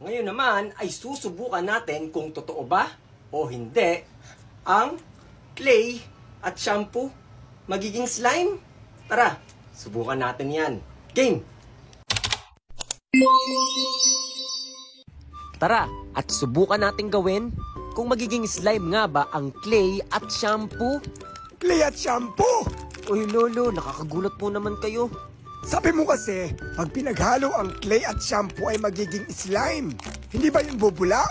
Ngayon naman ay susubukan natin kung totoo ba o hindi ang clay at shampoo magiging slime. Tara, subukan natin yan. Game! Tara, at subukan natin gawin kung magiging slime nga ba ang clay at shampoo. Clay at shampoo! Uy lolo, nakakagulat po naman kayo. Sabi mo kasi, pag pinaghalo ang clay at shampoo ay magiging slime. Hindi ba yung bubula?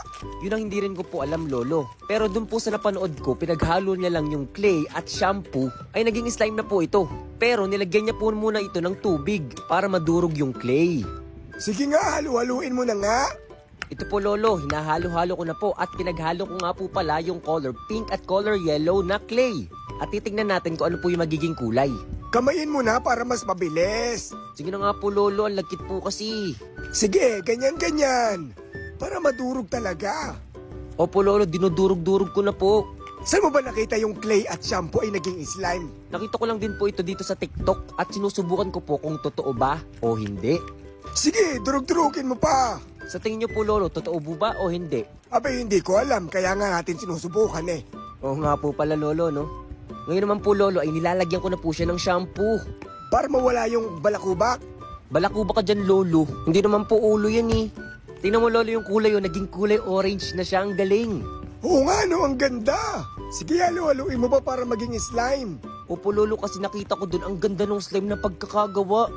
Yun ang hindi rin ko po alam lolo. Pero dun po sa napanood ko, pinaghalo niya lang yung clay at shampoo ay naging slime na po ito. Pero nilagyan niya po muna ito ng tubig para madurog yung clay. Sige nga, halu-haluin mo na nga. Ito po lolo, hinahalo-halo ko na po at pinaghalo ko nga po pala yung color pink at color yellow na clay. At titignan natin kung ano po yung magiging kulay. Kamayin mo na para mas mabilis. Sige na nga po lolo, ang lagkit po kasi. Sige, ganyan-ganyan. Para madurog talaga. Opo lolo, dinudurog-durog ko na po. Saan mo ba nakita yung clay at shampoo ay naging slime? Nakita ko lang din po ito dito sa TikTok at sinusubukan ko po kung totoo ba o hindi. Sige, durug-durugin mo pa. Sa tingin niyo po lolo, totoo po ba o hindi? Abay, hindi ko alam, kaya nga natin sinusubukan eh. Oo nga po pala lolo, no? Ngayon naman po lolo ay nilalagyan ko na po siya ng shampoo. Para mawala yung balakubak. Balakubak ka dyan lolo. Hindi naman po ulo yan eh. Tingnan mo lolo yung kulay yun, naging kulay orange na siya, ang galing. Oo nga no, ang ganda. Sige, halu-haluin mo pa para maging slime. Opo lolo, kasi nakita ko dun ang ganda ng slime na pagkakagawa.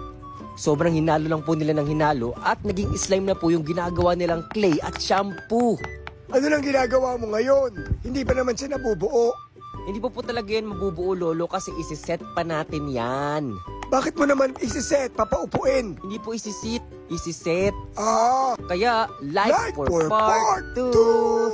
Sobrang hinalo lang po nila ng hinalo at naging slime na po yung ginagawa nilang clay at shampoo. Ano lang ginagawa mo ngayon? Hindi pa naman siya nabubuo. Hindi po talaga yan mabubuo lolo kasi isiset pa natin yan. Bakit mo naman isiset, papaupuin? Hindi po isiset. Ah, Kaya like for part 2.